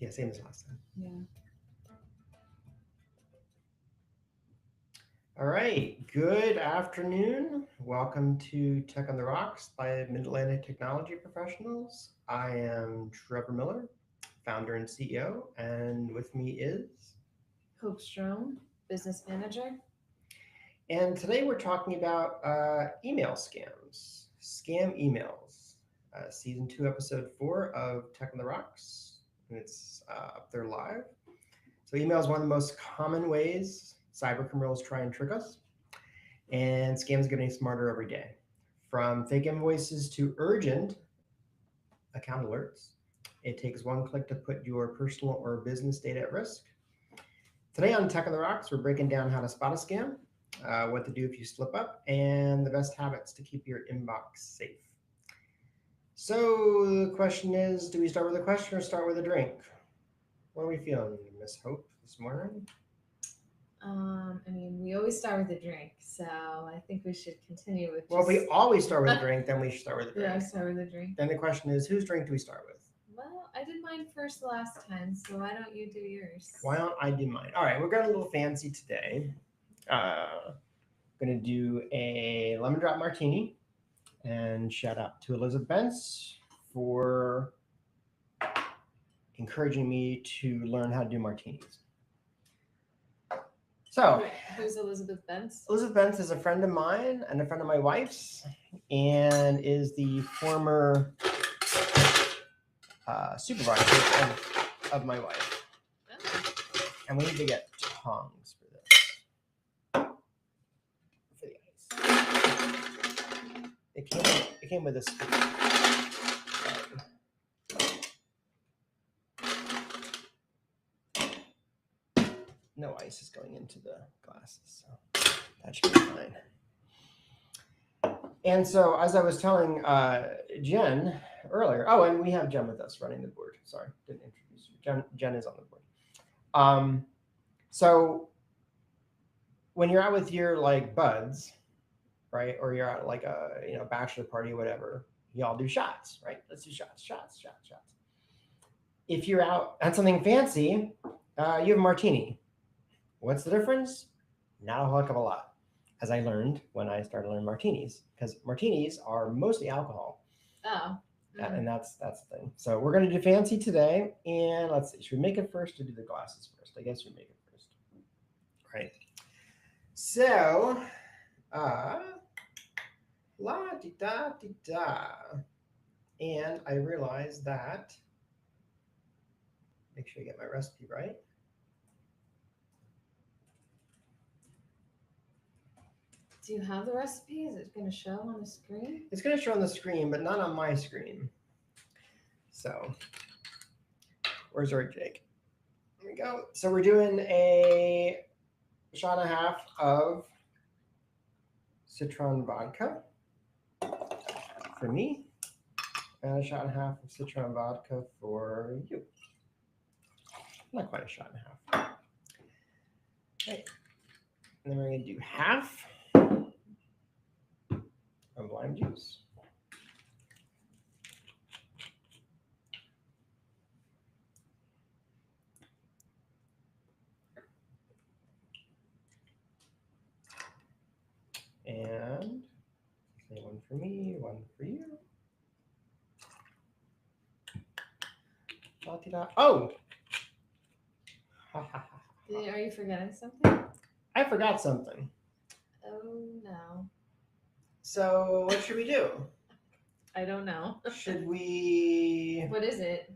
Yeah, same as last time. Yeah. All right. Good afternoon. Welcome to Tech on the Rocks by Mid-Atlantic Technology Professionals. I am Trevor Miller, founder and CEO, and with me is. Hope Strome, business manager. And today we're talking about email scams, scam emails. Season 2, Episode 4 of Tech on the Rocks. And it's up there live. So, email is one of the most common ways cyber criminals try and trick us. And scams are getting smarter every day. From fake invoices to urgent account alerts, it takes one click to put your personal or business data at risk. Today on Tech on the Rocks, we're breaking down how to spot a scam, what to do if you slip up, and the best habits to keep your inbox safe. So the question is, do we start with a question or start with a drink? What are we feeling, Miss Hope, this morning? We always start with a drink, so I think we should continue with. Well, if we always start with a drink, then we should start with a drink. Yeah, start with a drink. Then the question is, whose drink do we start with? Well, I did mine first last time, so why don't you do yours? Why don't I do mine? All right, we're going a little fancy today. Going to do a lemon drop martini, and shout out to Elizabeth Bentz for encouraging me to learn how to do martinis. So, Who's Elizabeth Bentz? Elizabeth Bentz is a friend of mine and a friend of my wife's, and is the former supervisor of my wife. Oh. And we need to get tongs for this. For the ice. It came with this. No ice is going into the glasses, so that should be fine. And so, as I was telling Jen earlier, and we have Jen with us running the board. Sorry, didn't introduce you. Jen is on the board. So when you're out with your buds, right, or you're at a bachelor party or whatever, you all do shots, right? Let's do shots. If you're out at something fancy, you have a martini. What's the difference? Not a whole heck of a lot, as I learned when I started learning martinis, because martinis are mostly alcohol. Oh. Mm-hmm. And that's the thing. So we're going to do fancy today, and let's see. Should we make it first or do the glasses first? I guess we make it first. Right. So, la-di-da-di-da. And I realized that, make sure I get my recipe right. Do you have the recipe? Is it going to show on the screen? It's going to show on the screen, but not on my screen. So, where's our Jake? Here we go. So we're doing a shot and a half of citron vodka for me, and a shot and a half of citron vodka for you. Not quite a shot and a half. Okay. And then we're going to do half of lime juice. And one for me, one for you. Oh! Are you forgetting something? I forgot something. Oh, no. So what should we do? I don't know. Should we... What is it?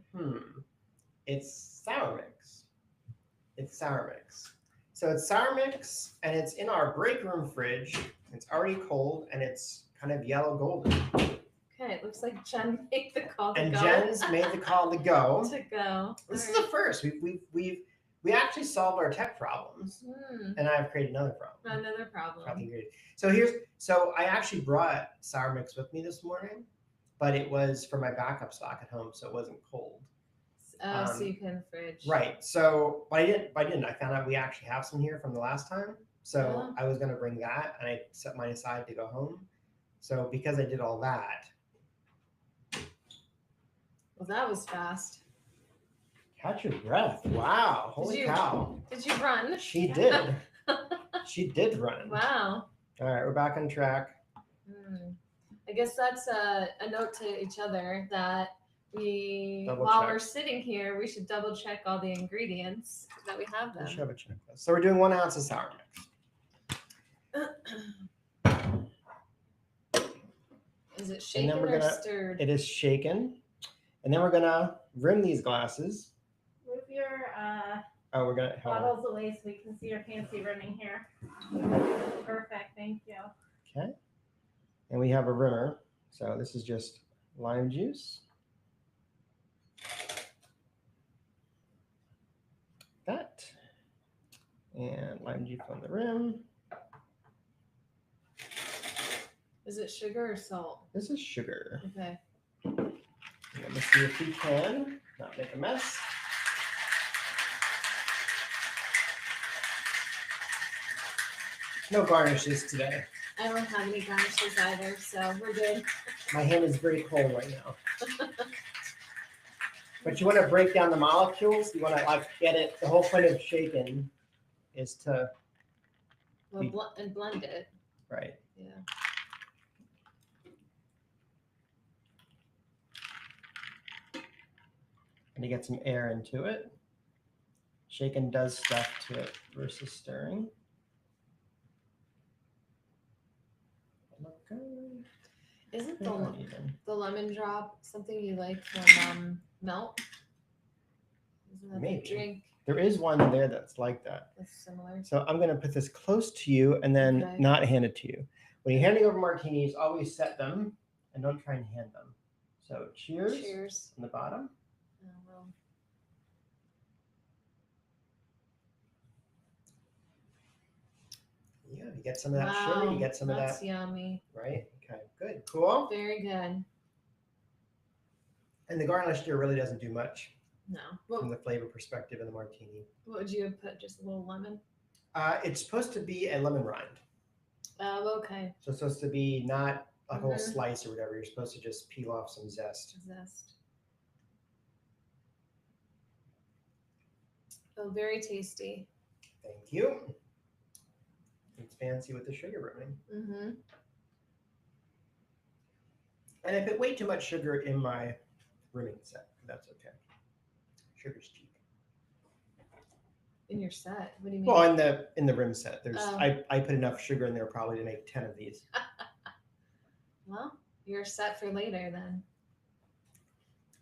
It's sour mix. So it's sour mix, and it's in our break room fridge. It's already cold, and it's kind of yellow golden. Okay, it looks like Jen made the call to and go. Jen's made the call to go. To go. This is the first. We actually solved our tech problems, and I've created another problem. Another problem. So I actually brought sour mix with me this morning, but it was for my backup stock at home, so it wasn't cold. So you put in the fridge. Right. So, but I didn't. I found out we actually have some here from the last time. So I was going to bring that, and I set mine aside to go home. So because I did all that. Well, that was fast. Catch your breath. Wow. Holy cow. Did you run? She did. She did run. Wow. All right, we're back on track. I guess that's a note to each other that Double while check. we're sitting here, we should double check all the ingredients so that we have We should them. have a checklist. So we're doing 1 ounce of sour mix. Is it shaken we're or gonna- stirred? It is shaken. And then we're gonna rim these glasses. Move your Oh, we're gonna hold on. bottles away so we can see your fancy rimming here. Perfect, thank you. Okay. And we have a rimmer. So this is just lime juice. That. And lime juice on the rim. Is it sugar or salt? This is sugar. Okay. And let me see if we can not make a mess. No garnishes today. I don't have any garnishes either, so we're good. My hand is very cold right now. But you want to break down the molecules. You want to like get it. The whole point of shaken is to And blend it. right. Yeah. And you get some air into it. Shaken does stuff to it versus stirring. Okay. Isn't They're not even. the lemon drop something you like from Melt? Isn't that Maybe. the drink There is one there that's like that. that's similar? So I'm going to put this close to you and then Okay. not hand it to you. When you're handing over martinis, always set them and don't try and hand them. So cheers. Cheers. On the bottom. Oh, well. Yeah, you get some of that sugar, you get some of that's that, yummy. right? Okay, good, cool. Very good. And the garnish here really doesn't do much No. from What, the flavor perspective in the martini. what would you have put? Just a little lemon? It's supposed to be a lemon rind. Oh, okay. So it's supposed to be not a whole Mhm. slice or whatever. You're supposed to just peel off some zest. Zest. Oh, very tasty. Thank you. It's fancy with the sugar rimming. Mm-hmm. And I put way too much sugar in my rimming set. That's okay. Sugar's cheap. In your set? What do you mean? Well, in the rim set, there's Oh. I put enough sugar in there probably to make 10 of these. Well, you're set for later then.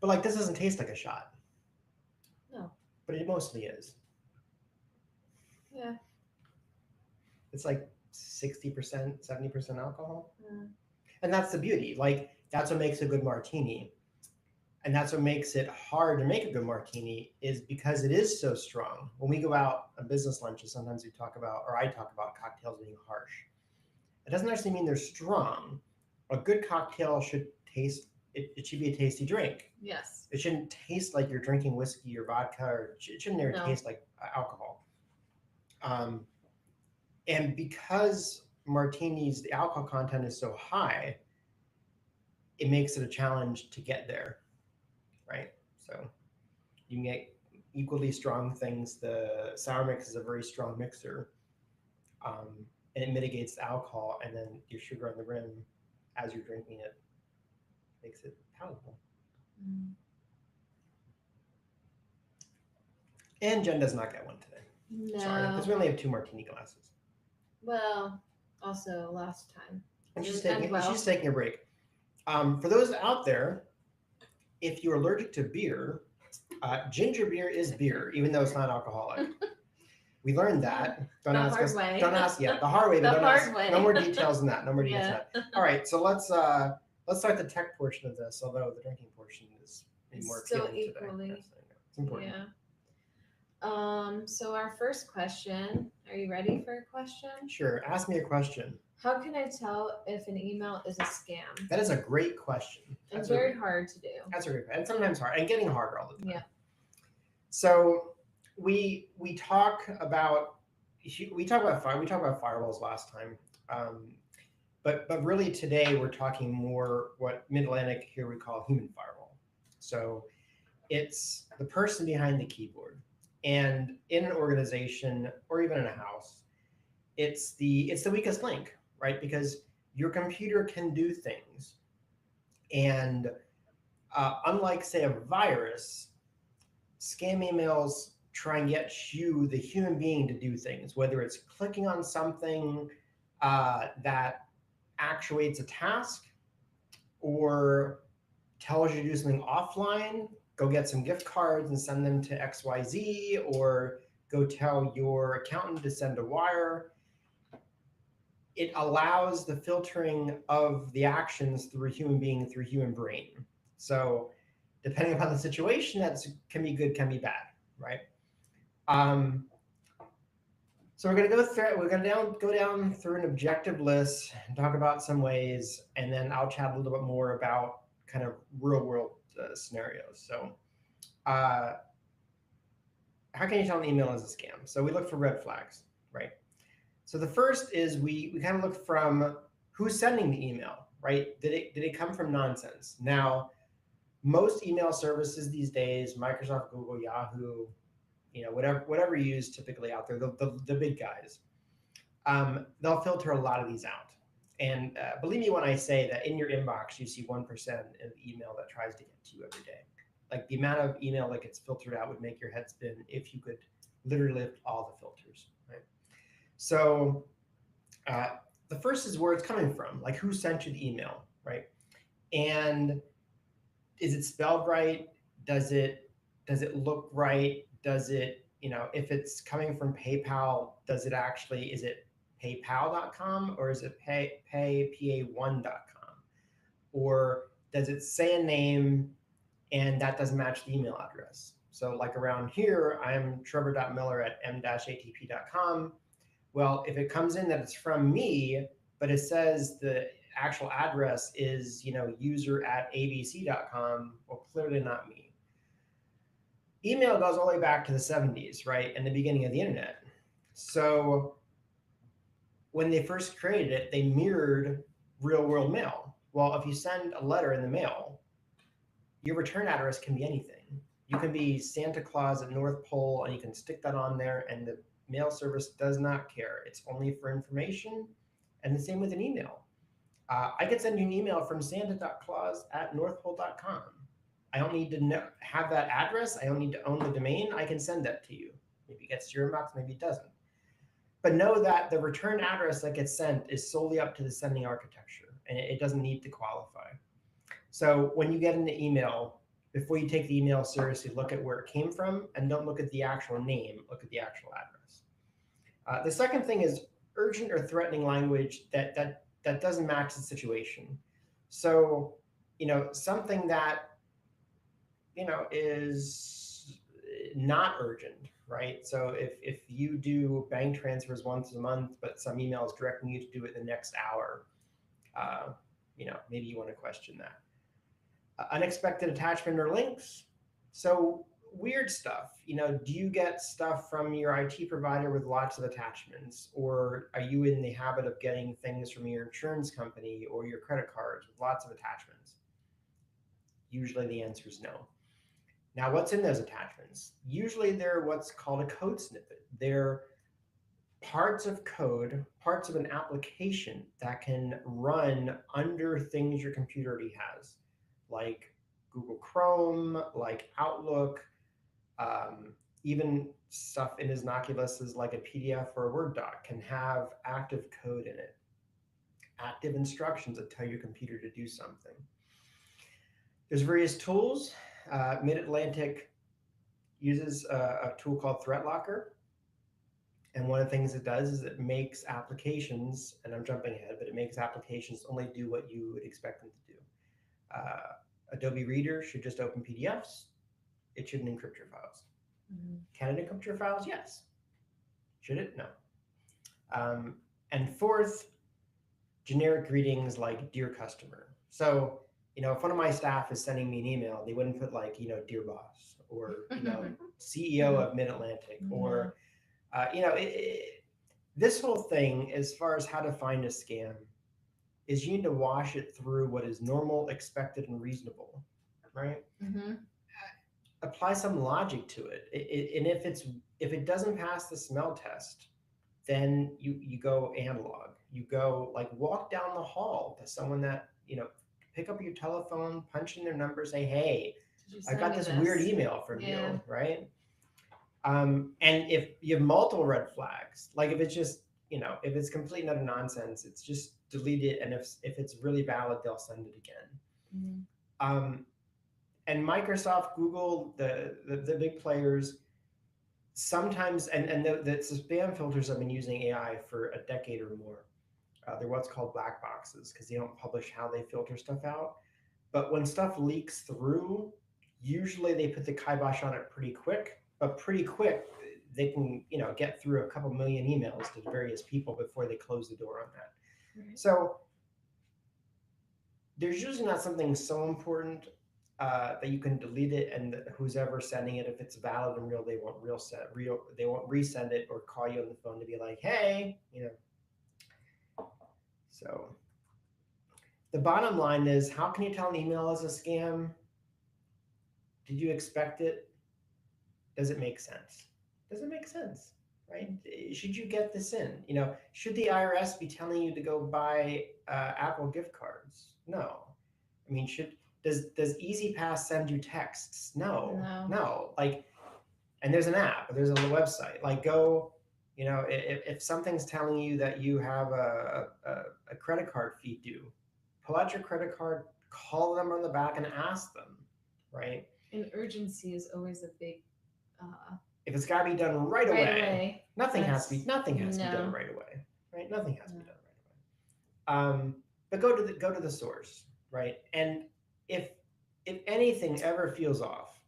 But like this doesn't taste like a shot. No. But it mostly is. Yeah. It's like 60%, 70% alcohol. Mm. And that's the beauty. Like that's what makes a good martini. And that's what makes it hard to make a good martini is because it is so strong. When we go out on business lunches, sometimes we talk about, or I talk about cocktails being harsh. It doesn't actually mean they're strong. A good cocktail should taste, it should be a tasty drink. Yes. It shouldn't taste like you're drinking whiskey or vodka, or it shouldn't ever No. taste like alcohol. And because martinis, the alcohol content is so high, it makes it a challenge to get there, right? So you can get equally strong things. The sour mix is a very strong mixer, and it mitigates the alcohol, and then your sugar on the rim as you're drinking it makes it palatable. Mm. And Jen does not get one today. No. Sorry, because we only have 2 martini glasses. Well, also last time. And she's And taking, well. she's taking a break. For those out there, if you're allergic to beer, ginger beer is beer, even though it's not alcoholic. We learned that. Don't The ask hard us. way. Don't ask. Yeah, the hard way. But The don't hard ask. way. No more details than that. No more details Yeah. than that. All right. So let's start the tech portion of this. Although the drinking portion is maybe more Still appealing equally. today. Yes, I know. It's important. Yeah. So our first question, are you ready for a question? Sure. Ask me a question. How can I tell if an email is a scam? That is a great question. It's That's a- very hard to do. That's a great, and sometimes hard, and getting harder all the time. Yeah. So we talk about firewalls last time, but really today we're talking more what Mid Atlantic here we call human firewall. So It's the person behind the keyboard. And in an organization or even in a house, it's the weakest link, right? Because your computer can do things, and unlike say a virus, scam emails try and get you, the human being, to do things, whether it's clicking on something that actuates a task or tells you to do something offline, go get some gift cards and send them to XYZ, or go tell your accountant to send a wire. It allows the filtering of the actions through a human being, through a human brain. So, depending upon the situation, that can be good, can be bad, right? Um, so we're going to go through. We're going to go down through an objective list and talk about some ways, and then I'll chat a little bit more about kind of real world scenarios. So, uh, how can you tell an email is a scam? So we look for red flags, right? So the first is we kind of look from who's sending the email, right? Did it come from nonsense? Now, most email services these days, Microsoft, Google, Yahoo, whatever you use typically out there, the big guys, they'll filter a lot of these out. And believe me when I say that in your inbox you see 1% of email that tries to get to you every day. Like the amount of email that gets filtered out would make your head spin if you could literally lift all the filters, right? So uh, the first is where it's coming from, like who sent you the email, right? And is it spelled right? Does it look right? Does it, if it's coming from PayPal, is it paypal.com, or is it pa1.com? Or does it say a name and that doesn't match the email address? So like around here, I'm trevor.miller@m-atp.com. Well, if it comes in that it's from me, but it says the actual address is, user@abc.com, well, clearly not me. Email goes all the way back to the 70s, right? And the beginning of the internet. So when they first created it, they mirrored real world mail. Well, if you send a letter in the mail, your return address can be anything. You can be Santa Claus at North Pole, and you can stick that on there, and the mail service does not care. It's only for information. And the same with an email. I could send you an email from santa.claus@northpole.com. I don't need to have that address. I don't need to own the domain. I can send that to you. Maybe it gets to your inbox, maybe it doesn't. But know that the return address that gets sent is solely up to the sending architecture, and it doesn't need to qualify. So when you get an email, before you take the email seriously, look at where it came from, and don't look at the actual name, look at the actual address. The second thing is urgent or threatening language that doesn't match the situation. So, something that, is not urgent, right? So if you do bank transfers once a month, but some email is directing you to do it the next hour, maybe you want to question that. Unexpected attachment or links. So weird stuff. Do you get stuff from your IT provider with lots of attachments, or are you in the habit of getting things from your insurance company or your credit cards with lots of attachments? Usually the answer is no. Now, what's in those attachments? Usually they're what's called a code snippet. They're parts of code, parts of an application that can run under things your computer already has, like Google Chrome, like Outlook, even stuff in his Oculus is like a PDF or a Word doc can have active code in it, active instructions that tell your computer to do something. There's various tools. Mid-Atlantic uses a tool called Threat Locker. And one of the things it does is it makes applications, and I'm jumping ahead, but it makes applications only do what you would expect them to do. Adobe Reader should just open PDFs. It shouldn't encrypt your files. Mm-hmm. Can it encrypt your files? Yes. Should it? No. And fourth, generic greetings like dear customer. So, if one of my staff is sending me an email, they wouldn't put like, dear boss, or, CEO of Mid-Atlantic, or, this whole thing, as far as how to find a scam, is you need to wash it through what is normal, expected, and reasonable, right? Mm-hmm. apply some logic to it. And if it doesn't pass the smell test, then you go analog. You go like walk down the hall to someone that pick up your telephone, punch in their number, say, "Hey, Did you I send got me this weird email from Yeah. you," right? And if you have multiple red flags, like if it's just if it's complete and utter nonsense, it's just delete it. And if it's really valid, they'll send it again. Mhm. And Microsoft, Google, the big players, sometimes, and the spam filters have been using AI for a decade or more. They're what's called black boxes because they don't publish how they filter stuff out. But when stuff leaks through, usually they put the kibosh on it pretty quick. But pretty quick, they can get through a couple million emails to various people before they close the door on that. Right. So there's usually not something so important that you can delete it, and who's ever sending it, if it's valid and real, they won't they won't resend it or call you on the phone to be like, hey, So the bottom line is, how can you tell an email is a scam? Did you expect it? Does it make sense? Does it make sense? Right? Should you get this in? Should the IRS be telling you to go buy Apple gift cards? No. I mean, does EasyPass send you texts? No. Like, and there's an app, there's a website. Like, go. If something's telling you that you have a credit card fee due, pull out your credit card, call them on the back, and ask them. Right? And urgency is always a big. If it's got to be done right away, nothing has to be done right away, right? Nothing has to be done right away. But go to the source, right? And if anything ever feels off,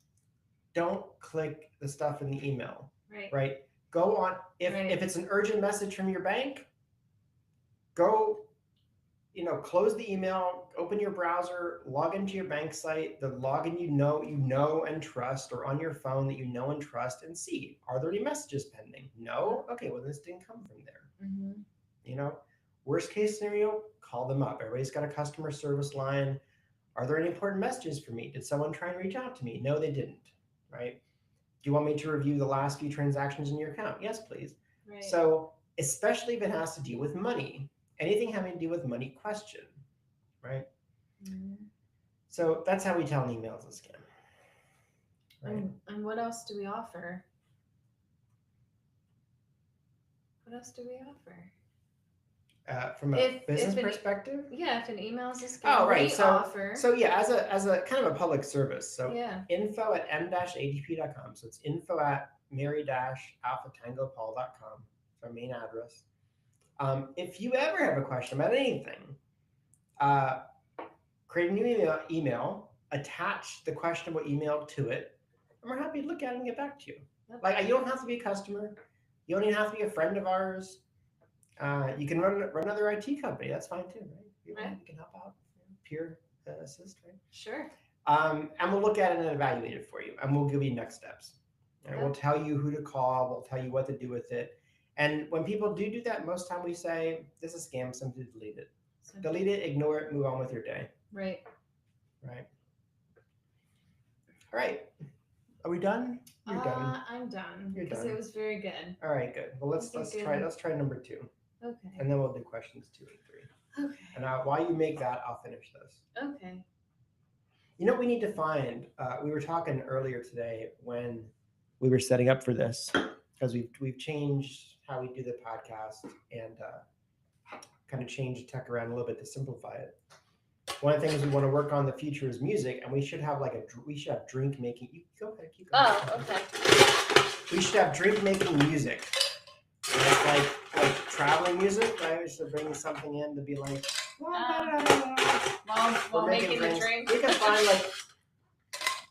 don't click the stuff in the email, right? Go on if it's an urgent message from your bank, go. Close the email, open your browser, log into your bank site, the login you know and trust, or on your phone that you know and trust, and see, are there any messages pending? No? Okay, well, this didn't come from there. Mm-hmm. Worst case scenario, call them up. Everybody's got a customer service line. Are there any important messages for me? Did someone try and reach out to me? No, they didn't, right? Do you want me to review the last few transactions in your account? Yes, please. Right. So, especially if it has to do with money, anything having to do with money, question, right? Mm-hmm. So that's how we tell an email is a scam. Right? And what else do we offer? What else do we offer? From a business perspective? Yeah, if an email is a scam, oh, right. So yeah, as a kind of a public service. So yeah. info@m-adp.com. So it's info@mary-alpha-tango-paul.com. It's our main address. If you ever have a question about anything, create a new email, attach the questionable email to it, and we're happy to look at it and get back to you. Yep. Like, you don't have to be a customer. You don't even have to be a friend of ours. You can run another IT company. That's fine too, right? You can help out, peer assist, right? Sure. And we'll look at it and evaluate it for you, and we'll give you next steps. Right? Okay. We'll tell you who to call. We'll tell you what to do with it. And when people do that, most time we say, this is a scam, simply delete it. Delete it, ignore it, move on with your day. Right. Right. All right. Are we done? You're done. I'm done. You're because done. it was very good. All right, good. Well, let's try number 2. Okay. And then we'll do questions 2 and 3. Okay. And while you make that, I'll finish this. Okay. We need to find. We were talking earlier today when we were setting up for this, because we've changed how we do the podcast and kind of changed the tech around a little bit to simplify it. One of the things we want to work on in the future is music, and we should have drink making. You go ahead, keep going. Oh, okay. We should have drink making music, like traveling music, right? We should bring something in to be like, while making the drink. We can find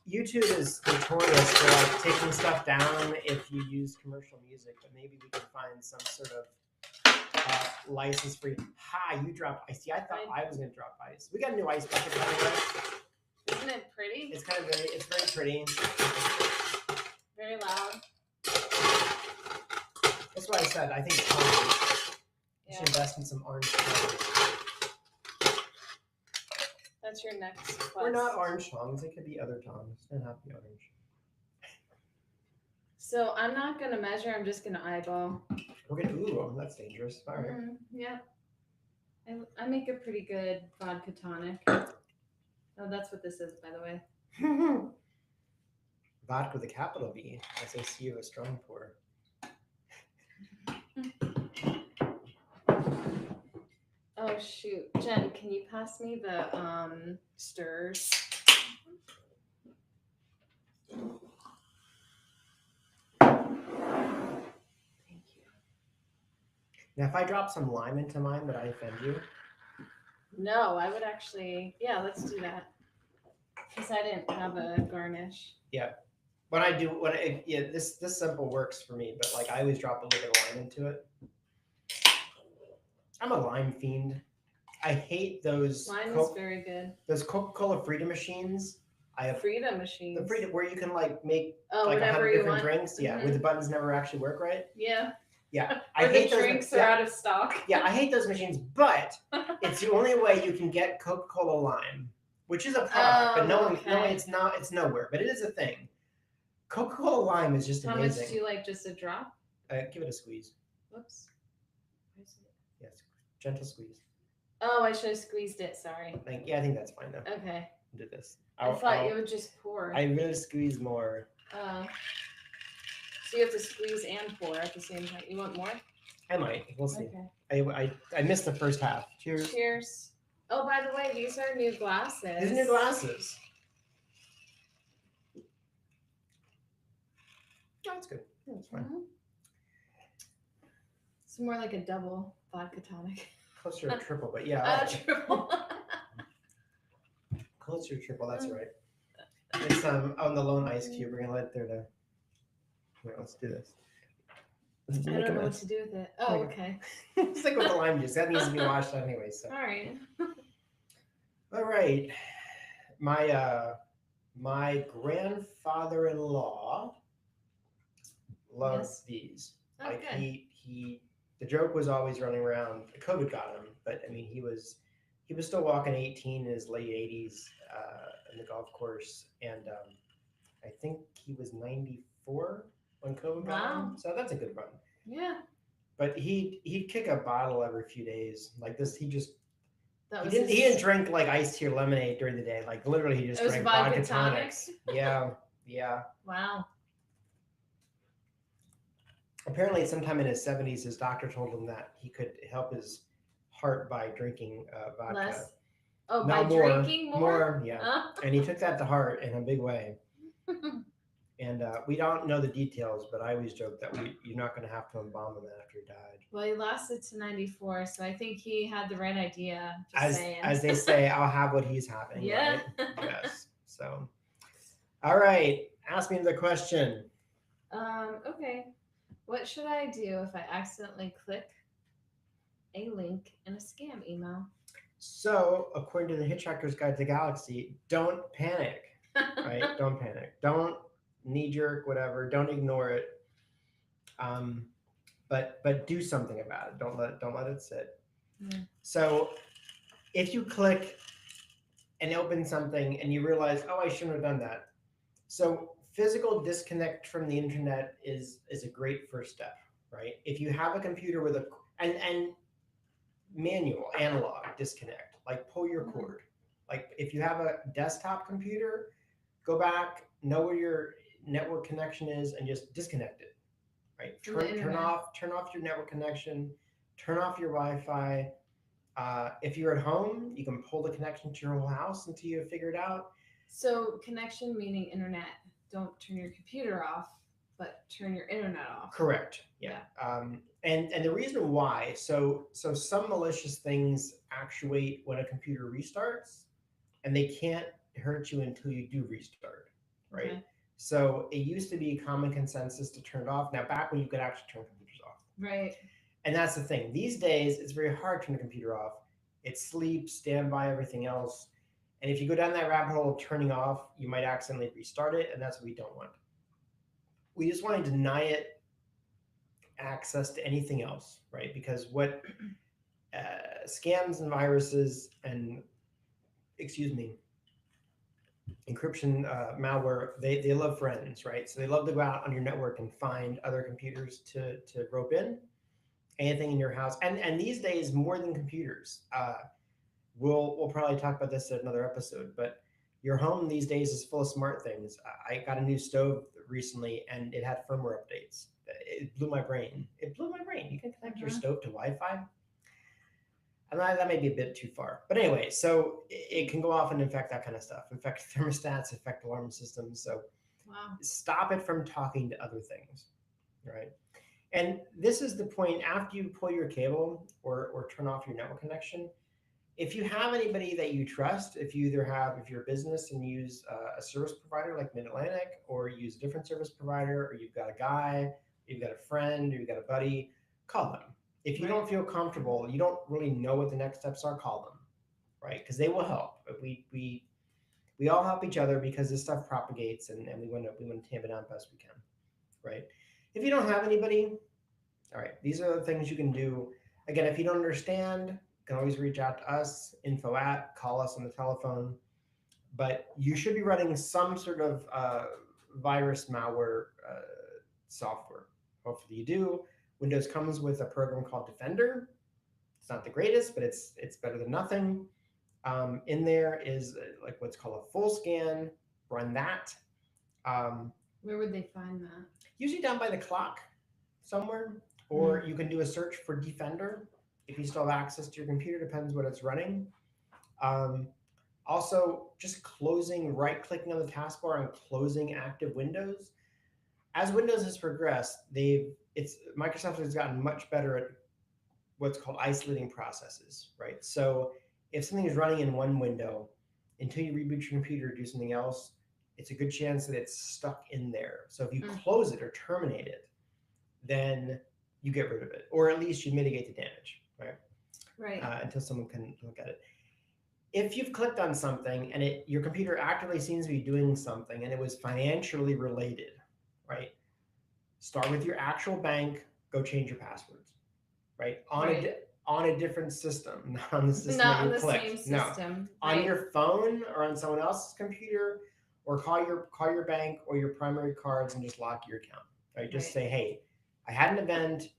YouTube is notorious for taking stuff down if you use commercial music, but maybe we can find some sort of license free. You dropped ice. See, I thought I was gonna drop ice. We got a new ice bucket, by the way. Isn't it pretty? It's very pretty. Very loud. That's what I said. I think you should invest in some orange tongs. That's your next quest. Or not orange tongs. It could be other tongs. It doesn't have to be orange. So I'm not gonna measure. I'm just gonna eyeball. We're gonna. Ooh, that's dangerous. All right. Yeah. I make a pretty good vodka tonic. Oh, that's what this is, by the way. Vodka with a capital V, as I see you a strong pour. Oh shoot, Jen, can you pass me the stirrers? Thank you. Now, if I drop some lime into mine, would I offend you? No, I would actually. Yeah, let's do that. Because I didn't have a garnish. Yeah. This simple works for me, but like I always drop a little bit of lime into it. I'm a lime fiend. I hate those. Lime is very good. Those Coca-Cola Frida machines. I have Frida machines. the Frida where you can like make Oh, like whatever 100 you different want. drinks. Yeah, where the buttons never actually work right. Yeah. Yeah, Or I hate the those. drinks are out of stock. Yeah, I hate those machines, but it's the only way you can get Coca-Cola lime, which is a product, but no, it's not. It's nowhere, but it is a thing. Coca-Cola lime is just How amazing. much do you like? Just a drop? Give it a squeeze. Whoops. Where's it? Yes, gentle squeeze. Oh, I should have squeezed it. Sorry. I think that's fine though. Okay. Do this. I thought you would just pour. I really squeeze more. So you have to squeeze and pour at the same time. You want more? I might. We'll see. Okay. I missed the first half. Cheers. Cheers. Oh, by the way, these are new glasses. These are new glasses. Oh, that's good. That's fine. Mm-hmm. It's more like a double vodka tonic. Closer to triple, but yeah. Triple. Closer to triple. That's right. It's on the lone ice cube. We're gonna let it there to. Wait, let's do this. I don't know what to do with it. Oh, okay. Stick with the lime juice. That needs to be washed out anyway. So. All right. All right. My grandfather-in-law loves these. Oh, Like good. he the joke was always running around. COVID got him, but I mean he was still walking 18 in his late 80s in the golf course, and I think he was 94 when COVID got him. So that's a good run. Yeah. But he'd kick a bottle every few days. Like this, he didn't drink like iced tea or lemonade during the day. Like literally, he just drank vodka tonics. Yeah. Wow. Apparently, sometime in his 70s, his doctor told him that he could help his heart by drinking vodka. Less. Oh, no, by drinking more? More, yeah. And he took that to heart in a big way. And we don't know the details, but I always joke that you're not going to have to embalm him after he died. Well, he lasted to 94, so I think he had the right idea. As they say, I'll have what he's having. Yeah. Right? Yes. So, all right. Ask me the question. Okay. What should I do if I accidentally click a link in a scam email? So, according to the Hitchhiker's Guide to the Galaxy, don't panic. Right? Don't panic. Don't knee jerk, whatever. Don't ignore it. But do something about it. Don't let it sit. Mm. So, if you click and open something and you realize, oh, I shouldn't have done that. So, physical disconnect from the internet is a great first step, right? If you have a computer with and manual analog disconnect, like pull your cord. Like if you have a desktop computer, go back, know where your network connection is, and just disconnect it. Right? Turn off your network connection, turn off your Wi-Fi. If you're at home, you can pull the connection to your whole house until you figure it out. So connection meaning internet. Don't turn your computer off, but turn your internet off. Correct. Yeah. And the reason why, so some malicious things actuate when a computer restarts, and they can't hurt you until you do restart, right? Okay. So it used to be common consensus to turn it off. Now, back when you could actually turn computers off. Right. And that's the thing. These days, it's very hard to turn the computer off. It sleeps, standby, everything else. And if you go down that rabbit hole of turning off, you might accidentally restart it, and that's what we don't want. We just want to deny it access to anything else, right? Because what scams and viruses and, encryption malware, they love friends, right? So they love to go out on your network and find other computers to rope in anything in your house. And these days, more than computers, we'll probably talk about this in another episode, but your home these days is full of smart things. I got a new stove recently, and it had firmware updates. It blew my brain. It blew my brain. You can connect your Mhm. stove to Wi-Fi. And that may be a bit too far. But anyway, so it can go off and infect that kind of stuff, infect thermostats, affect alarm systems. So Wow. stop it from talking to other things, right? And this is the point after you pull your cable or turn off your network connection. If you have anybody that you trust, if you're a business and you use a service provider like Mid Atlantic, or you use a different service provider, or you've got a guy, you've got a friend, or you've got a buddy, call them. If you don't Right. feel comfortable, you don't really know what the next steps are, call them, right? Because they will help. We all help each other because this stuff propagates, and we want to tamp it down best we can, right? If you don't have anybody, all right, these are the things you can do. Again, if you don't understand, you can always reach out to us, info at, call us on the telephone. But you should be running some sort of virus malware software. Hopefully you do. Windows comes with a program called Defender. It's not the greatest, but it's better than nothing. In there is like what's called a full scan. Run that. Um, Where would they find that? Usually down by the clock somewhere, or Mm. you can do a search for Defender if you still have access to your computer. Depends what it's running. Um, Also, just closing, right clicking on the taskbar and closing active windows. As Windows has progressed, it's Microsoft has gotten much better at what's called isolating processes, right? So if something is running in one window, until you reboot your computer or do something else, it's a good chance that it's stuck in there. So if you Mm. close it or terminate it, then you get rid of it, or at least you mitigate the damage, right? Right. Until someone can look at it. If you've clicked on something and your computer actively seems to be doing something and it was financially related, right? Start with your actual bank, go change your passwords, right? Right. On a different system, not on the system that Not you on the same clicked. No, system. on Right. your phone or on someone else's computer, or call your bank or your primary cards and just lock your account. Right? Just Right. say, hey, I had an event.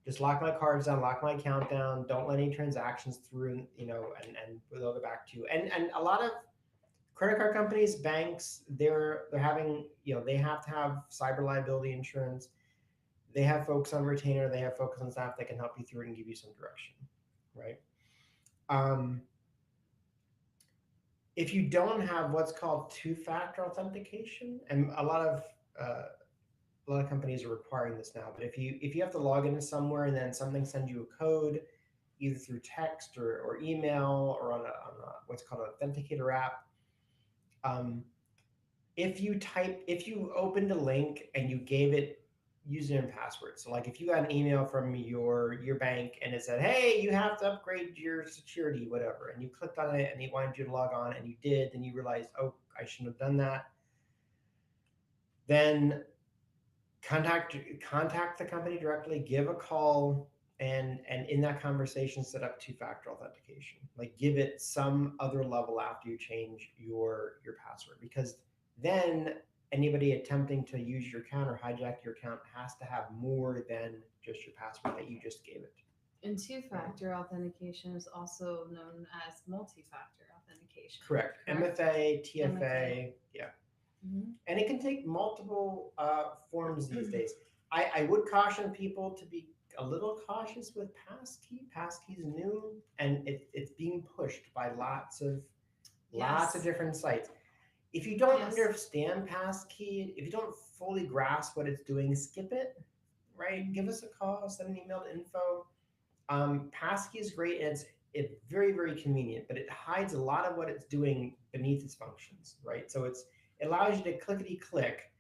Just lock my cards down, lock my account down. Don't let any transactions through, and they'll go back to you. And a lot of credit card companies, banks, they're having, they have to have cyber liability insurance. They have folks on retainer, they have folks on staff that can help you through it and give you some direction, right? Um, if you don't have what's called two-factor authentication, and uh, a lot of companies are requiring this now, but if you have to log into somewhere and then something sends you a code, either through text or email or on a what's called an authenticator app, um, if you opened a link and you gave it username and password. So like if you got an email from your bank and it said, hey, you have to upgrade your security, whatever, and you clicked on it and they wanted you to log on and you did, and you realized, oh, I shouldn't have done that, then contact the company directly, give a call, and in that conversation set up two-factor authentication. Like give it some other level after you change your password, because then anybody attempting to use your account or hijack your account has to have more than just your password that you just gave it. And two-factor authentication is also known as multi-factor authentication. Correct. Correct. MFA, MFA. TFA, yeah. Mm-hmm. And it can take multiple forms these days. I would caution people to be a little cautious with passkey. Passkey's new, and it's being pushed by lots of Yes. different sites. If you don't Yes. understand passkey, if you don't fully grasp what it's doing, skip it. Right? Give us a call, send an email to info. Passkey is great, and it's very very convenient, but it hides a lot of what it's doing beneath its functions. Right? So it allows you to clickety click,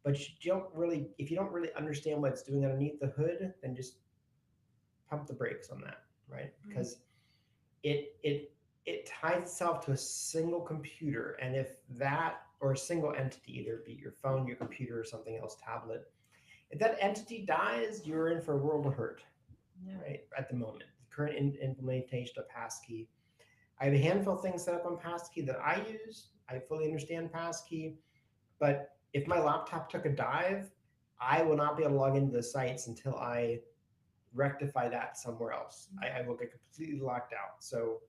but if you don't really understand what it's doing underneath the hood, then just pump the brakes on that, right? Right. Because it ties itself to a single computer, and if that, or a single entity, either be your phone, your computer, or something else, tablet, if that entity dies, you're in for a world of hurt, Yeah. right? At the moment, the current implementation of passkey, I have a handful of things set up on passkey that I use. I fully understand passkey, but if my laptop took a dive, I will not be able to log into the sites until I rectify that somewhere else. I will get completely locked out. So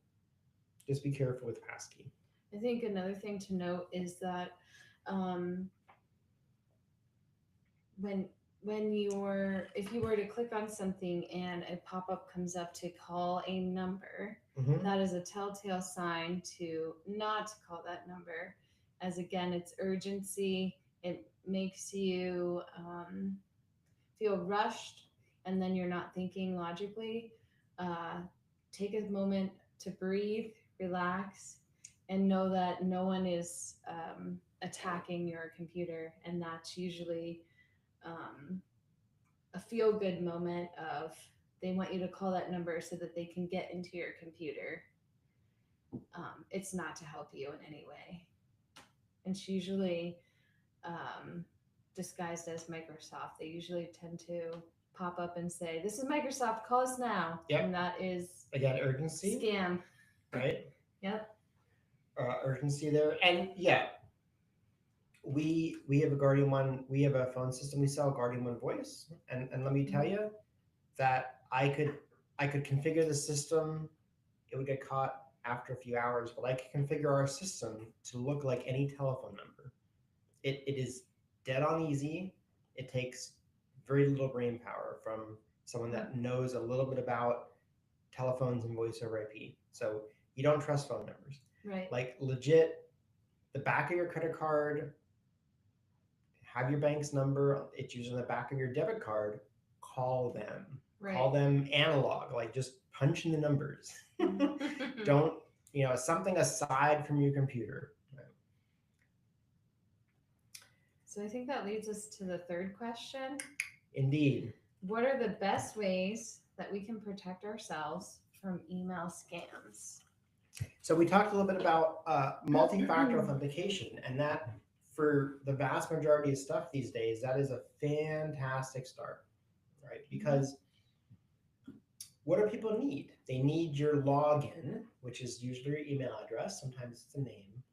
just be careful with passkey. I think another thing to note is that um, when if you were to click on something and a pop-up comes up to call a number, Mm-hmm. that is a telltale sign to not to call that number, as again it's urgency. It makes you feel rushed, and then you're not thinking logically. uh, Take a moment to breathe, relax, and know that no one is attacking your computer, and that's usually um, a feel good moment of they want you to call that number so that they can get into your computer. It's not to help you in any way. And it's usually um, disguised as Microsoft. They usually tend to pop up and say, "This is Microsoft, call us now." Yep. And that is Again, urgency, scam. right? Yep. Urgency there, and yeah, we have a Guardian One. We have a phone system. We sell Guardian One Voice, and let me tell you that I could configure the system. It would get caught after a few hours, but I could configure our system to look like any telephone number. It is dead on easy. It takes very little brain power from someone that knows a little bit about telephones and voice over IP. So you don't trust phone numbers. Right. Like legit, the back of your credit card, have your bank's number. It's usually on the back of your debit card. Call them. Right. Call them analog, like just punch in the numbers. Don't, something aside from your computer. So I think that leads us to the third question. Indeed. What are the best ways that we can protect ourselves from email scams? So we talked a little bit about multi-factor authentication, and that for the vast majority of stuff these days, that is a fantastic start, right? Because what do people need? They need your login, which is usually your email address. Sometimes it's a name,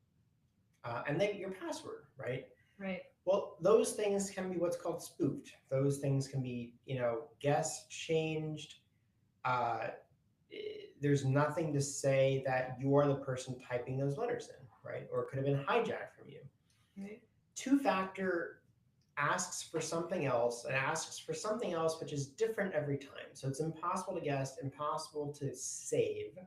and then your password, right? Right. Well, those things can be what's called spoofed. Those things can be, guessed, changed. Uh, there's nothing to say that you are the person typing those letters in, right? Or it could have been hijacked from you. Right. Two-factor asks for something else and asks for something else which is different every time. So it's impossible to guess, impossible to save.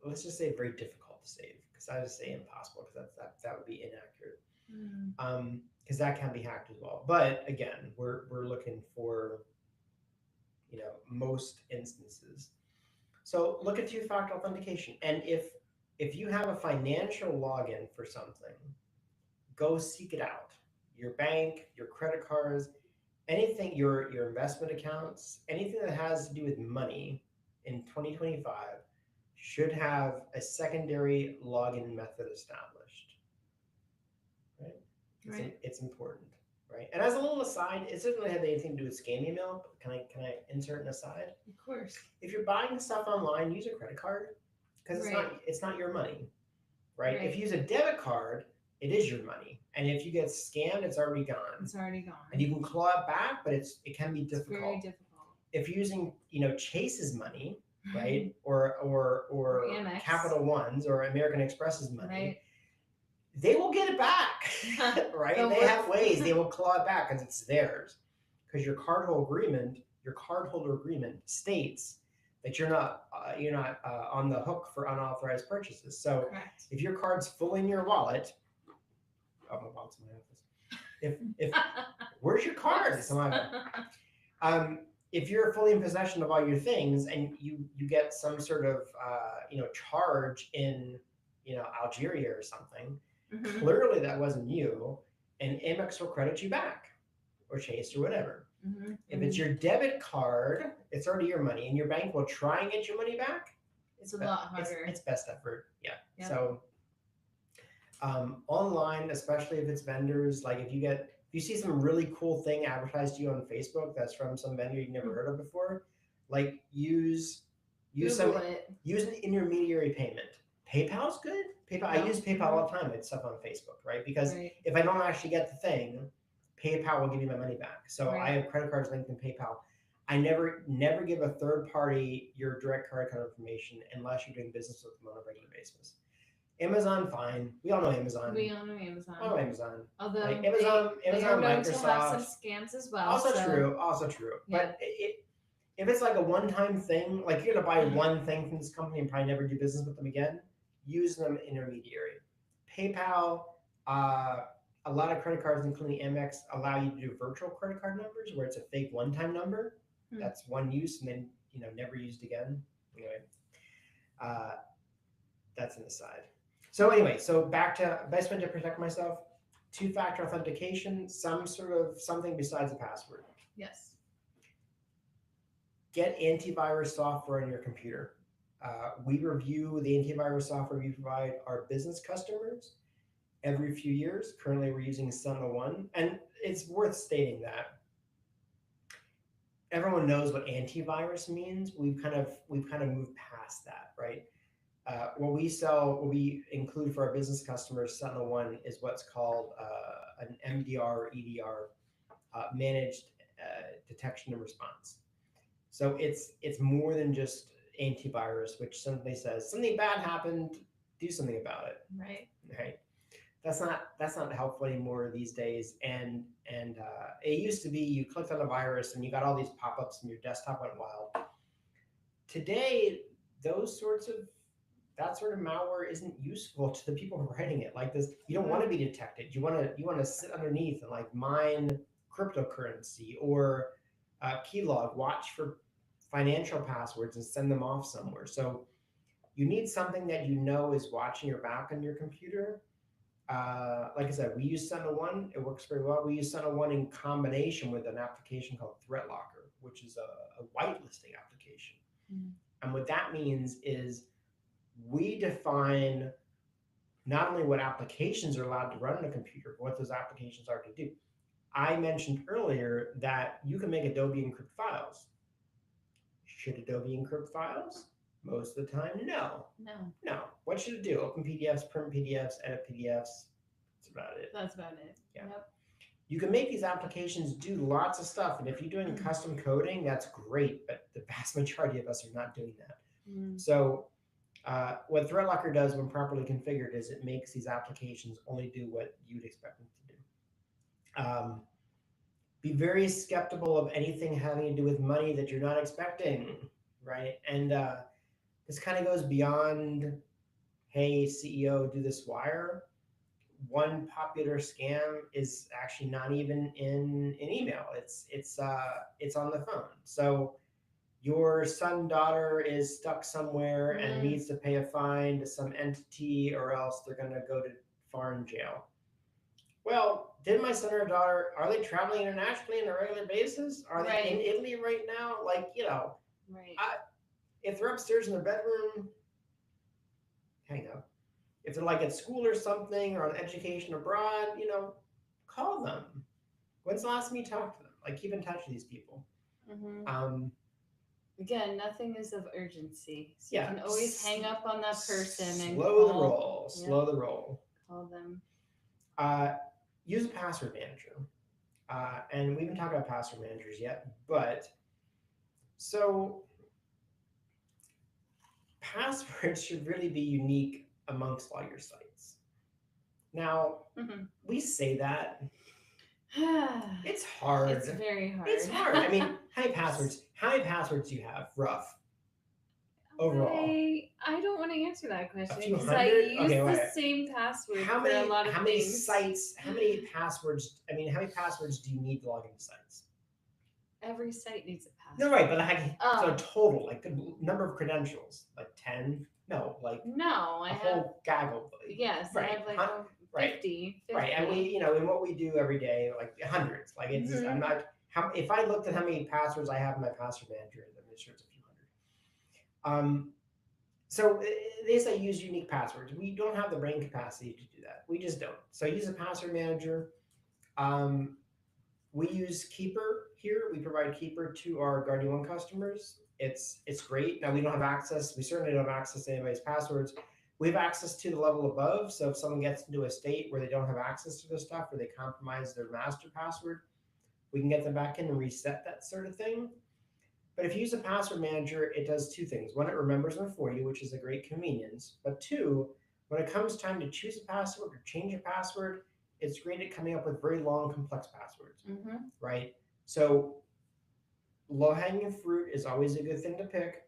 Let's just say very difficult to save, because I just say impossible because that would be inaccurate. Because that can be hacked as well. But again, we're looking for most instances. So look at two-factor authentication, and if you have a financial login for something, go seek it out. Your bank, your credit cards, anything, your investment accounts, anything that has to do with money in 2025 should have a secondary login method established. Right? It's important, right? And as a little aside, it doesn't really have anything to do with scam email, but can I insert an aside? Of course. If you're buying stuff online, use a credit card, because it's not your money, right? If you use a debit card, it is your money, and if you get scammed, it's already gone. It's already gone. And you can claw it back, but it can be difficult. It's very difficult. If you're using Chase's money, right, or Amex. Capital One's or American Express's money, right, they will get it back, right? They have ways they will claw it back because it's theirs. Because your cardholder agreement states that you're not on the hook for unauthorized purchases. So correct. if your card's fully in your wallet, my wallet's in my office. If where's your card? If you're fully in possession of all your things and you get some sort of charge in Algeria or something, clearly that wasn't you, and Amex will credit you back, or Chase or whatever. If it's your debit card, it's already your money, and your bank will try and get your money back. It's a lot harder. It's best effort. Yeah. So online, especially if it's vendors, like if you see some really cool thing advertised to you on Facebook that's from some vendor you've never heard of before, like use Use Google some it. use an intermediary payment. PayPal's good. PayPal. I No. use PayPal all the time with stuff on Facebook, right? Because Right. if I don't actually get the thing, PayPal will give you my money back. So I Right. have credit cards linked in PayPal. I never give a third party your direct credit card information unless you're doing business with them on a regular basis. Amazon, fine. We all know Amazon. We all know Amazon. I know Amazon. Although Like Amazon, they are known Microsoft. to have some scams as well. Also so, true. Also true. Yeah. But if it's like a one-time thing, like you're gonna buy one thing from this company and probably never do business with them again, use them intermediary. PayPal, a lot of credit cards, including Amex, allow you to do virtual credit card numbers where it's a fake one-time number. That's one use and then never used again. Anyway, uh, that's an aside. So anyway, so back to best way to protect myself: two-factor authentication, some sort of something besides a password. Yes. Get antivirus software on your computer. We review the antivirus software we provide our business customers every few years. Currently, we're using SentinelOne, and it's worth stating that everyone knows what antivirus means. We've kind of moved past that, right? What we include for our business customers, SentinelOne, is what's called an MDR or EDR, managed detection and response. So it's more than just antivirus, which simply says something bad happened, do something about it. Right. Right. That's not helpful anymore these days. And it used to be you clicked on a virus and you got all these pop-ups and your desktop went wild. Today, that sort of malware isn't useful to the people writing it. Like this, you don't want to be detected. You want to sit underneath and like mine cryptocurrency or keylog, watch for financial passwords and send them off somewhere. So you need something that is watching your back on your computer. Like I said, we use SentinelOne. It works very well. We use SentinelOne in combination with an application called ThreatLocker, which is a whitelisting application. And what that means is we define not only what applications are allowed to run on a computer, but what those applications are to do. I mentioned earlier that you can make Adobe encrypt files. Should Adobe encrypt files? Most of the time, no. No. What should it do? Open PDFs, print PDFs, edit PDFs. That's about it. That's about it. Yeah. Yep. You can make these applications do lots of stuff. And if you're doing custom coding, that's great. But the vast majority of us are not doing that. So what ThreatLocker does when properly configured is it makes these applications only do what you'd expect them to do. Be very skeptical of anything having to do with money that you're not expecting, right? And this kind of goes beyond, hey, CEO, do this wire. One popular scam is actually not even in email. It's on the phone. So your son, daughter is stuck somewhere and needs to pay a fine to some entity, or else they're going to go to foreign jail. Well, did my son or daughter, are they traveling internationally on a regular basis? Are they in Italy right now? Like, Right. If they're upstairs in their bedroom, hang up. If they're like at school or something or on education abroad, call them. When's the last time you talked to them? Like, keep in touch with these people. Again, nothing is of urgency. So Yeah. you can always hang up on that person and slow the roll. Slow the roll. Call them. Use a password manager. And we haven't talked about password managers yet, but so passwords should really be unique amongst all your sites. Now, we say that. It's hard. It's very hard. It's hard. I mean, how many passwords do you have, rough? Overall, I don't want to answer that question because I use the same password for a lot of things. How many passwords? I mean, how many passwords do you need to log into sites? Every site needs a password. No, right, but so total, like the number of credentials, like 10? No, like I have whole gaggle. Yes, right, I have like 50. Right, and we, in what we do every day, like hundreds. Like it's just, I'm not. If I looked at how many passwords I have in my password manager, I'm sure it's a few hundred. So they say use unique passwords. We don't have the brain capacity to do that. We just don't. So use a password manager. We use Keeper here. We provide Keeper to our Guardian One customers. It's great. Now we don't have access. We certainly don't have access to anybody's passwords. We have access to the level above. So if someone gets into a state where they don't have access to their stuff or they compromise their master password, we can get them back in and reset that sort of thing. But if you use a password manager, it does two things. One, it remembers them for you, which is a great convenience. But two, when it comes time to choose a password or change a password, it's great at coming up with very long, complex passwords, right? So low-hanging fruit is always a good thing to pick.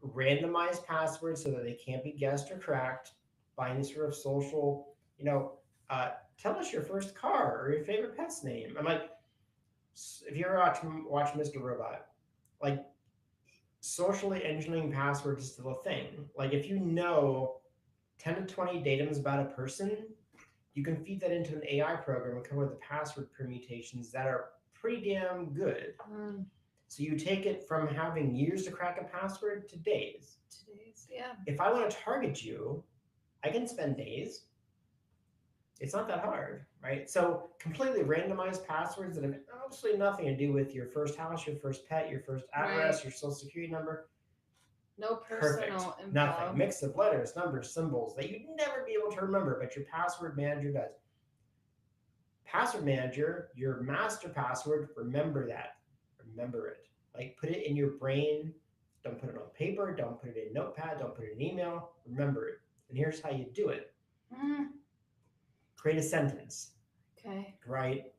Randomized passwords so that they can't be guessed or cracked by any sort of social, tell us your first car or your favorite pet's name. I'm like, if you ever watch Mr. Robot, like socially engineering passwords is still a thing. Like if you know 10 to 20 datums about a person, you can feed that into an AI program and come up with the password permutations that are pretty damn good. So you take it from having years to crack a password to days. Yeah. If I want to target you, I can spend days. It's not that hard, right? So completely randomized passwords that have absolutely nothing to do with your first house, your first pet, your first address, your social security number. No personal info. Nothing. Mix of letters, numbers, symbols that you'd never be able to remember, but your password manager does. Password manager, your master password, remember that. Remember it. Like put it in your brain. Don't put it on paper. Don't put it in notepad. Don't put it in email. Remember it. And here's how you do it. Create a sentence. Okay. Right?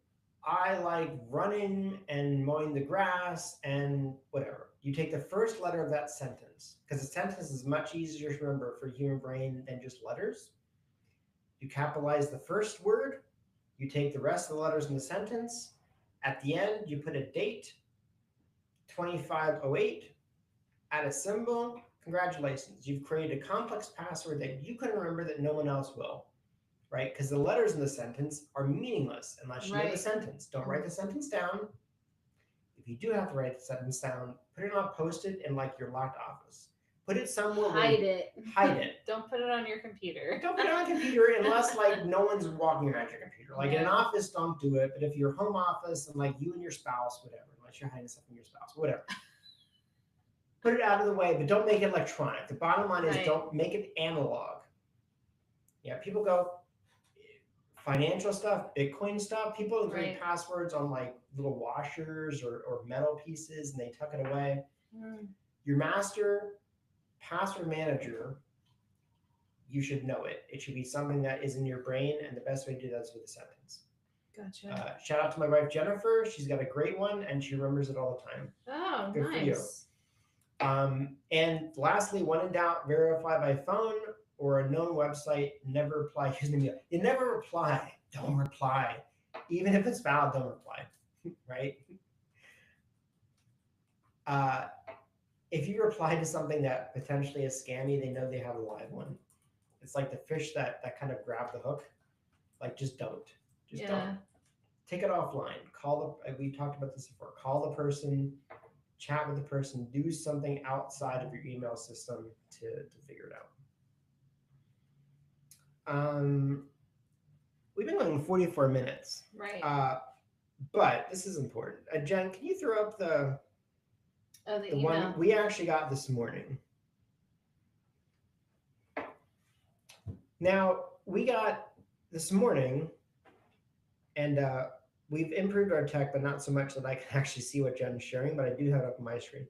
I like running and mowing the grass and whatever. You take the first letter of that sentence because a sentence is much easier to remember for the human brain than just letters. You capitalize the first word. You take the rest of the letters in the sentence. At the end, you put a date, 2508, add a symbol. Congratulations. You've created a complex password that you couldn't remember that no one else will. Right? Because the letters in the sentence are meaningless unless you know the sentence. Don't write the sentence down. If you do have to write the sentence down, put it on a post-it in like your locked office. Put it somewhere. Hide it. Hide it. Don't put it on your computer. Don't put it on a computer unless like no one's walking around your computer. Like in an office, don't do it. But if you're home office and like you and your spouse, whatever, unless you're hiding stuff from your spouse, whatever. Put it out of the way, but don't make it electronic. The bottom line is don't make it analog. Yeah, people go, financial stuff, Bitcoin stuff, people create passwords on like little washers or metal pieces and they tuck it away. Your master password manager, you should know it. It should be something that is in your brain, and the best way to do that is with a sentence. Gotcha. Shout out to my wife, Jennifer. She's got a great one, and she remembers it all the time. Oh, good nice. For you. And lastly, when in doubt, verify by phone or a known website. Never reply using email. You never reply. Don't reply. Even if it's valid, don't reply. Right? If you reply to something that potentially is scammy, they know they have a live one. It's like the fish that kind of grab the hook. Like, just don't. Just don't. Take it offline. We talked about this before. Call the person, chat with the person, do something outside of your email system to figure it out. We've been going 44 minutes. Right. But this is important. Jen, can you throw up the email one we actually got this morning? Now, we got this morning, and we've improved our tech, but not so much that I can actually see what Jen's sharing, but I do have it up on my screen.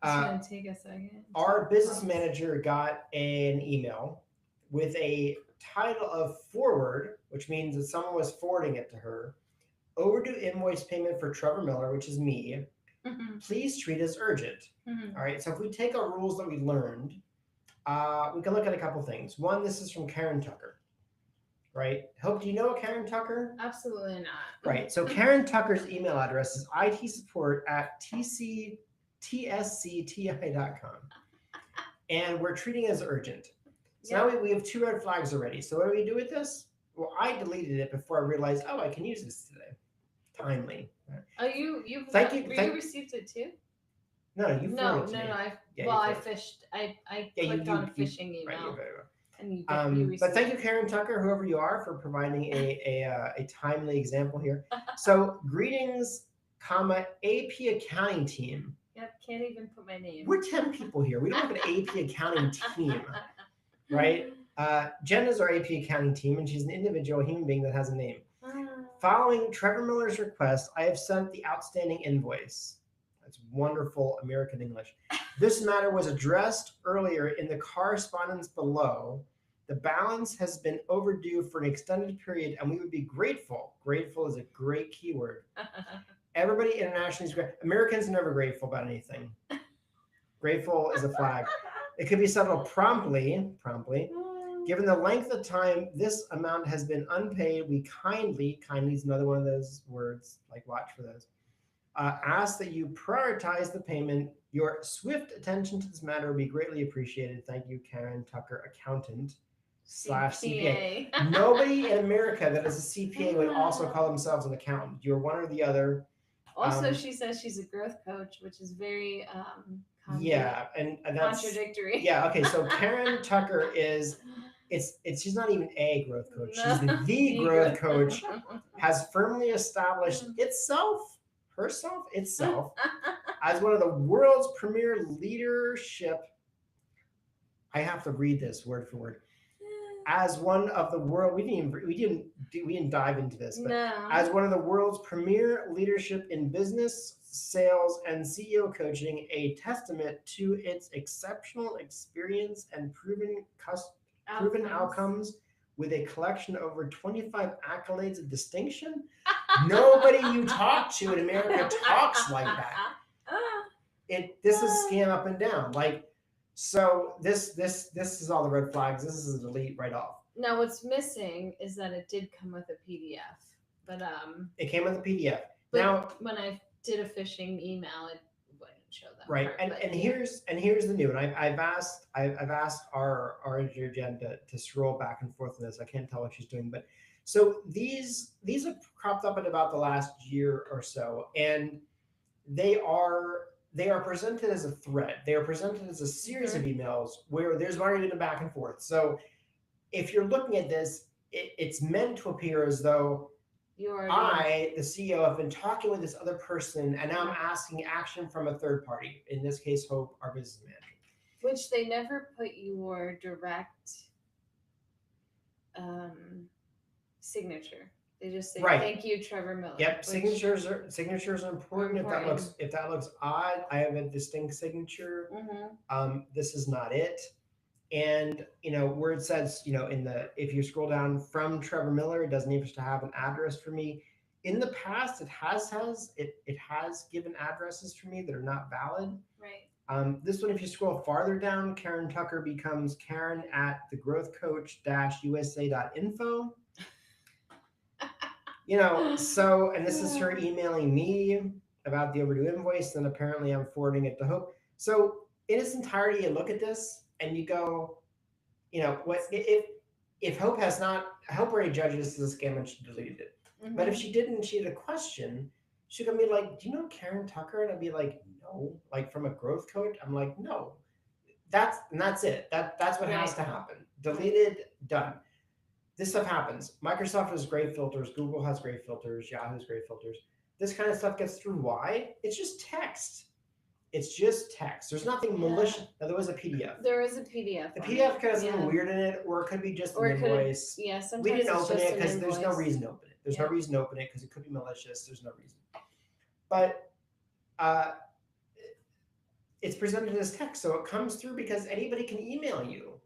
It's going to take a second. Our business manager got an email with a title of forward, which means that someone was forwarding it to her. Overdue invoice payment for Trevor Miller, which is me. Please treat as urgent. All right. So if we take our rules that we learned, we can look at a couple things. One, this is from Karen Tucker. Right? Hope, do you know Karen Tucker? Absolutely not. Right. So Karen Tucker's email address is itsupport@tscti.com. And we're treating it as urgent. So now we have 2 red flags already. So what do we do with this? Well, I deleted it before I realized, I can use this today. Timely. Oh, you received it too? No, you forwarded it to me. I fished. I clicked on a phishing email. Right, you're very well. And you received but thank you, Karen Tucker, whoever you are, for providing a timely example here. So greetings, comma, AP accounting team. Yep, can't even put my name. We're 10 people here. We don't have an AP accounting team, right? Jen is our AP accounting team, and she's an individual human being that has a name. Following Trevor Miller's request, I have sent the outstanding invoice. That's wonderful American English. This matter was addressed earlier in the correspondence below. The balance has been overdue for an extended period, and we would be grateful. Grateful is a great keyword. Everybody internationally is great. Americans are never grateful about anything. Grateful is a flag. It could be settled promptly. Given the length of time this amount has been unpaid, we kindly is another one of those words, like watch for those, ask that you prioritize the payment. Your swift attention to this matter would be greatly appreciated. Thank you, Karen Tucker, accountant / CPA. Nobody in America that is a CPA would also call themselves an accountant. You're one or the other. Also, she says she's a growth coach, which is very yeah, and that's contradictory. Yeah, okay. So Karen Tucker is she's not even a growth coach. She's the growth coach. Has firmly established herself as one of the world's premier leadership. I have to read this word for word. As one of the world, we didn't dive into this, but as one of the world's premier leadership in business, sales, and CEO coaching, a testament to its exceptional experience and proven outcomes with a collection of over 25 accolades of distinction. Nobody you talk to in America talks like that. This is scam up and down. So this is all the red flags. This is a delete right off. Now what's missing is that it did come with a PDF, but it came with a PDF. But now when I did a phishing email, it wouldn't show that. Right, part, and here's the new. And I've asked our engineer Jen to scroll back and forth on this. I can't tell what she's doing, but so these have cropped up in about the last year or so, and they are presented as a thread. They are presented as a series of emails where there's already been a back and forth. So if you're looking at this, it's meant to appear as though I, the CEO, have been talking with this other person, and now I'm asking action from a third party. In this case, Hope, our business manager. Which they never put your direct signature. They just say, "Thank you, Trevor Miller." Yep, signatures are important. If that looks odd, I have a distinct signature. This is not it. And where it says, if you scroll down from Trevor Miller, it doesn't even have an address for me. In the past, it has given addresses for me that are not valid. Right. This one, if you scroll farther down, Karen Tucker becomes Karen at thegrowthcoach-usa.info. So, and this is her emailing me about the overdue invoice, then apparently I'm forwarding it to Hope. So in its entirety, you look at this and you go, what if Hope already judged this as a scam and she deleted it. But if she didn't, she had a question, she's gonna be like, do you know Karen Tucker? And I'd be like, no. Like, from a growth coach? I'm like, no. That's it. That's what has to happen. Deleted, done. This stuff happens. Microsoft has great filters. Google has great filters. Yahoo has great filters. This kind of stuff gets through. Why? It's just text. There's nothing malicious. Now, there was a PDF. There is a PDF. The PDF could have something weird in it, or it could be just an invoice. Sometimes we didn't open it because there's no reason to open it. There's no reason to open it because it could be malicious. There's no reason. But it's presented as text, so it comes through because anybody can email you.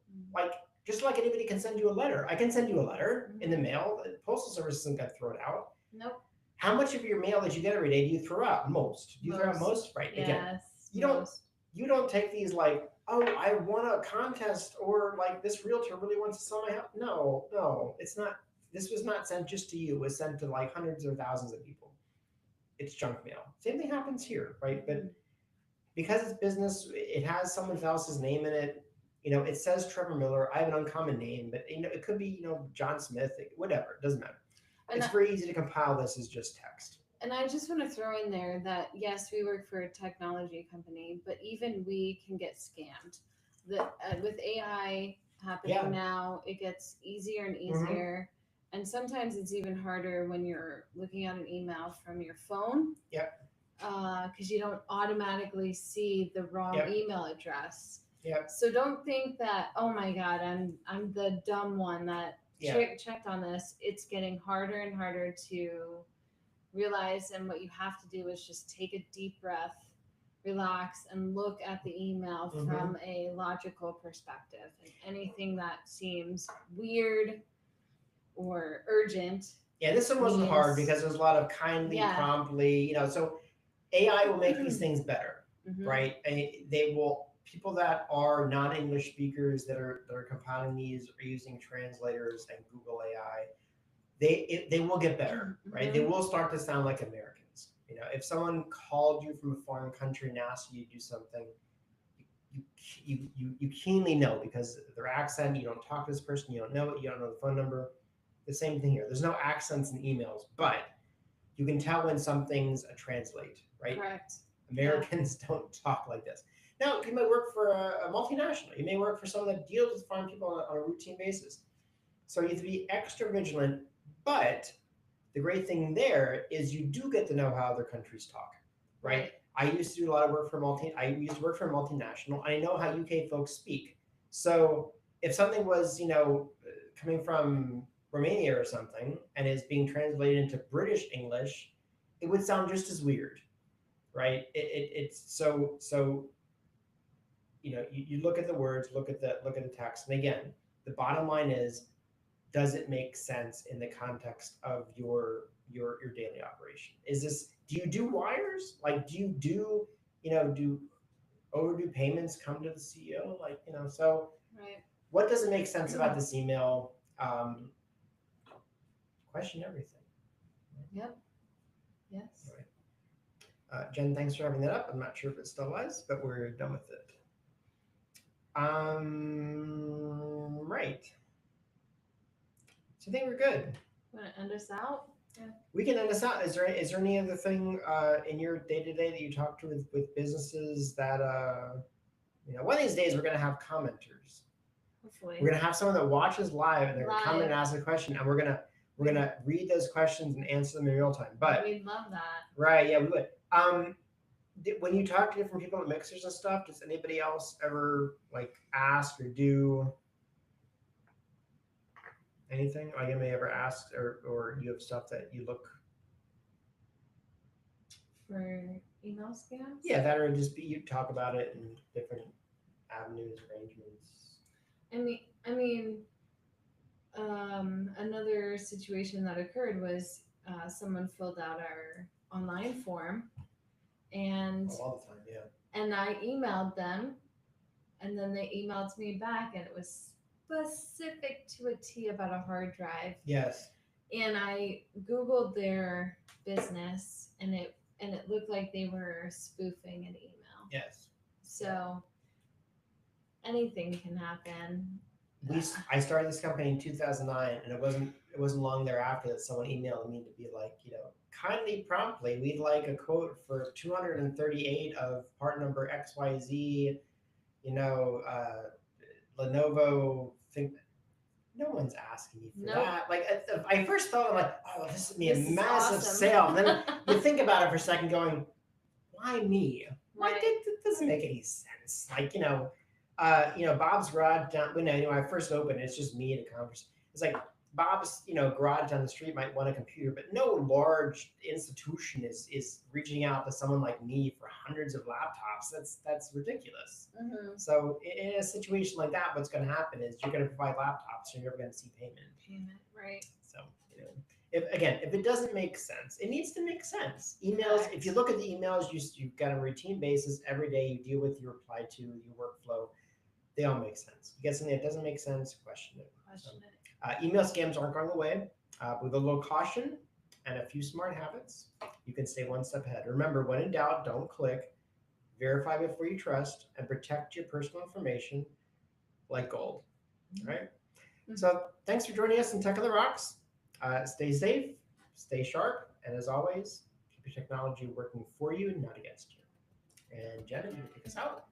Just like anybody can send you a letter. I can send you a letter in the mail. The Postal Service isn't going to throw it out. Nope. How much of your mail that you get every day do you throw out? Most. Do you throw out most? Right. Yes. Again, you don't take these like, oh, I won a contest, or like this realtor really wants to sell my house. No, it's not. This was not sent just to you. It was sent to like hundreds or thousands of people. It's junk mail. Same thing happens here, right? But because it's business, it has someone else's name in it. It says Trevor Miller. I have an uncommon name, but it could be, John Smith, whatever. It doesn't matter. It's very easy to compile this as just text. And I just want to throw in there that, yes, we work for a technology company, but even we can get scammed. With AI happening now, it gets easier and easier. And sometimes it's even harder when you're looking at an email from your phone. Yep. because you don't automatically see the wrong Yep. email address. Yep. So don't think that, oh my God, I'm the dumb one that Yeah. checked on this. It's getting harder and harder to realize, and what you have to do is just take a deep breath, relax, and look at the email Mhm. from a logical perspective. And anything that seems weird or urgent. Yeah, this one wasn't hard means- because there's a lot of kindly, Yeah. promptly, so AI will make these things better, Mhm. right? And they will, people that are non-English speakers that are compiling these or using translators and Google AI, they will get better, right? They will start to sound like Americans. If someone called you from a foreign country and asked you to do something, you keenly know because their accent, you don't talk to this person, you don't know it, you don't know the phone number. The same thing here. There's no accents in emails, but you can tell when something's a translate, right? Correct. Americans don't talk like this. Now, you might work for a multinational. You may work for someone that deals with foreign people on a routine basis. So you have to be extra vigilant. But the great thing there is you do get to know how other countries talk, right? I used to do a lot of work for I used to work for a multinational. I know how UK folks speak. So if something was, coming from Romania or something and is being translated into British English, it would sound just as weird, right? It's so you look at the words, look at the text, and again, the bottom line is, does it make sense in the context of your daily operation? Do you do wires? Like, do overdue payments come to the CEO? So Right. what doesn't make sense about this email? Question everything. Yep. Yes. All right. Jen, thanks for having that up. I'm not sure if it still was, but we're done with it. Right. So I think we're good. Want to end us out? We can end this out. Is there any other thing in your day to day that you talk to with businesses that one of these days we're gonna have commenters. Hopefully. We're gonna have someone that watches live and they're gonna comment and Live. ask a question, and we're gonna read those questions and answer them in real time. But We'd love that. right, yeah, we would. When you talk to different people at mixers and stuff, does anybody else ever ask or do anything? Like anybody ever asked or you have stuff that you look For email scams? Yeah, that or just you talk about it in different avenues, arrangements. I mean, another situation that occurred was someone filled out our online form, and all the time, yeah. and I emailed them, and then they emailed me back, and it was specific to a T about a hard drive. Yes. And I Googled their business, and it looked like they were spoofing an email. Yes. So anything can happen. I started this company in 2009, and it wasn't long thereafter that someone emailed me to be like, kindly promptly, we'd like a quote for 238 of part number XYZ, Lenovo think. No one's asking you for that. I first thought, I'm like, oh, this would be a massive awesome. sale. And then you think about it for a second, going, why me? Right. It doesn't make any sense. Bob's garage down. When I first opened, it's just me in a conversation. It's like Bob's, garage down the street might want a computer, but no large institution is reaching out to someone like me for hundreds of laptops. That's ridiculous. Mm-hmm. So in a situation like that, what's going to happen is you're going to provide laptops, and you're never going to see payment. Right. So if it doesn't make sense, it needs to make sense. Emails. Correct. If you look at the emails, you've got a routine basis every day. You deal with your reply to your workflow. They all make sense. You get something that doesn't make sense, question it. Email scams aren't going away. With a little caution and a few smart habits, you can stay one step ahead. Remember, when in doubt, don't click. Verify before you trust, and protect your personal information like gold. All right? Mm-hmm. So thanks for joining us in Tech on the Rocks. Stay safe, stay sharp, and as always, keep your technology working for you, not against you. And Jen, you can take us out.